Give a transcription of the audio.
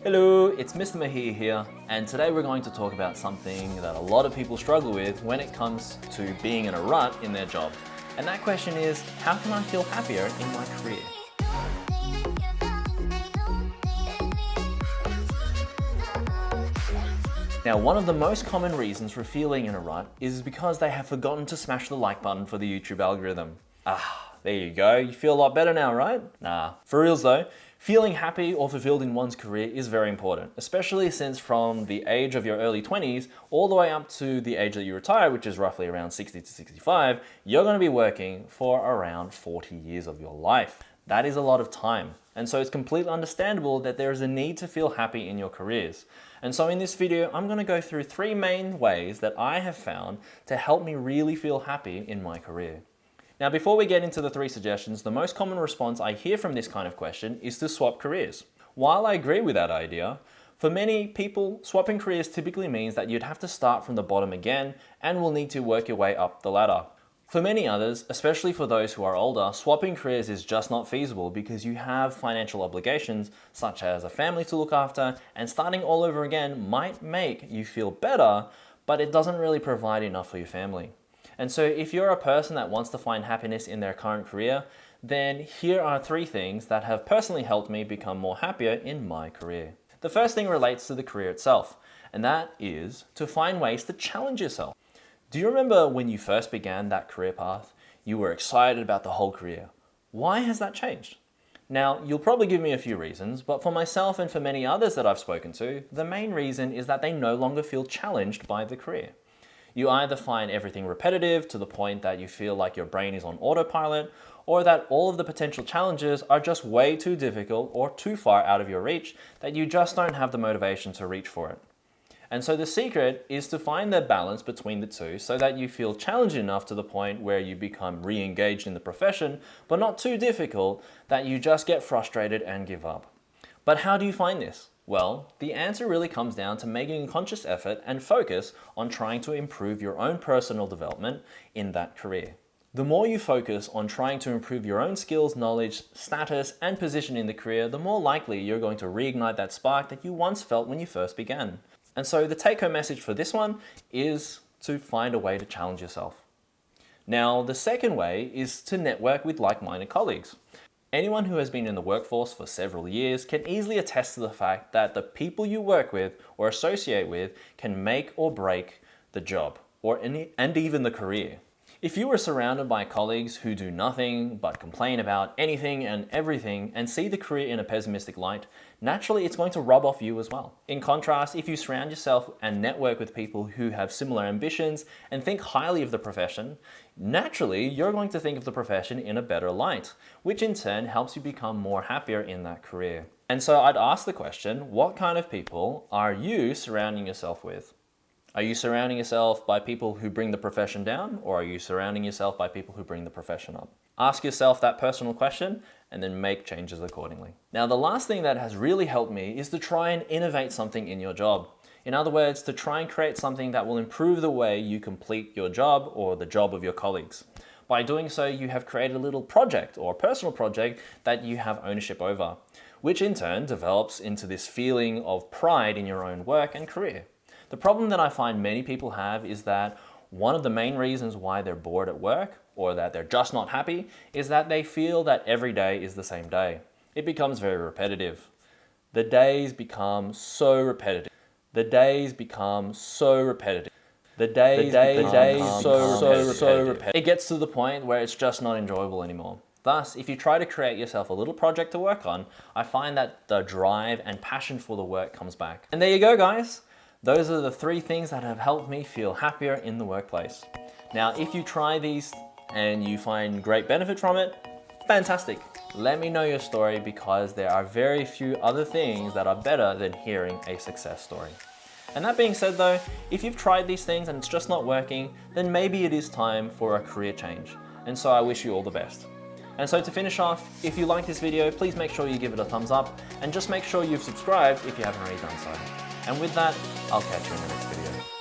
Hello, it's Mr. Mahir here, and today we're going to talk about something that a lot of people struggle with when it comes to being in a rut in their job. And that question is, how can I feel happier in my career? Now, one of the most common reasons for feeling in a rut is because they have forgotten to smash the like button for the YouTube algorithm. There you go. You feel a lot better now, right? Nah. For reals though, feeling happy or fulfilled in one's career is very important, especially since from the age of your early 20s all the way up to the age that you retire, which is roughly around 60 to 65, you're going to be working for around 40 years of your life. That is a lot of time. And so it's completely understandable that there is a need to feel happy in your careers. And so in this video, I'm going to go through 3 main ways that I have found to help me really feel happy in my career. Now, before we get into the 3 suggestions, the most common response I hear from this kind of question is to swap careers. While I agree with that idea, for many people, swapping careers typically means that you'd have to start from the bottom again and will need to work your way up the ladder. For many others, especially for those who are older, swapping careers is just not feasible because you have financial obligations such as a family to look after, and starting all over again might make you feel better, but it doesn't really provide enough for your family. And so if you're a person that wants to find happiness in their current career, then here are 3 things that have personally helped me become more happier in my career. The first thing relates to the career itself, and that is to find ways to challenge yourself. Do you remember when you first began that career path? You were excited about the whole career. Why has that changed? Now, you'll probably give me a few reasons, but for myself and for many others that I've spoken to, the main reason is that they no longer feel challenged by the career. You either find everything repetitive to the point that you feel like your brain is on autopilot, or that all of the potential challenges are just way too difficult or too far out of your reach that you just don't have the motivation to reach for it. And so the secret is to find the balance between the two so that you feel challenged enough to the point where you become re-engaged in the profession, but not too difficult that you just get frustrated and give up. But how do you find this? Well, the answer really comes down to making a conscious effort and focus on trying to improve your own personal development in that career. The more you focus on trying to improve your own skills, knowledge, status, and position in the career, the more likely you're going to reignite that spark that you once felt when you first began. And so the take-home message for this one is to find a way to challenge yourself. Now, the second way is to network with like-minded colleagues. Anyone who has been in the workforce for several years can easily attest to the fact that the people you work with or associate with can make or break the job and even the career. If you are surrounded by colleagues who do nothing but complain about anything and everything and see the career in a pessimistic light, naturally it's going to rub off you as well. In contrast, if you surround yourself and network with people who have similar ambitions and think highly of the profession, naturally you're going to think of the profession in a better light, which in turn helps you become more happier in that career. And so I'd ask the question, what kind of people are you surrounding yourself with? Are you surrounding yourself by people who bring the profession down, or are you surrounding yourself by people who bring the profession up? Ask yourself that personal question and then make changes accordingly. Now, the last thing that has really helped me is to try and innovate something in your job. In other words, to try and create something that will improve the way you complete your job or the job of your colleagues. By doing so, you have created a little project or a personal project that you have ownership over, which in turn develops into this feeling of pride in your own work and career. The problem that I find many people have is that one of the main reasons why they're bored at work or that they're just not happy is that they feel that every day is the same day. It becomes very repetitive. The days become so repetitive. The days become so repetitive. The days so repetitive. It gets to the point where it's just not enjoyable anymore. Thus, if you try to create yourself a little project to work on, I find that the drive and passion for the work comes back. And there you go, guys. Those are the 3 things that have helped me feel happier in the workplace. Now, if you try these and you find great benefit from it, fantastic. Let me know your story because there are very few other things that are better than hearing a success story. And that being said though, if you've tried these things and it's just not working, then maybe it is time for a career change. And so I wish you all the best. And so to finish off, if you like this video, please make sure you give it a thumbs up and just make sure you've subscribed if you haven't already done so. And with that, I'll catch you in the next video.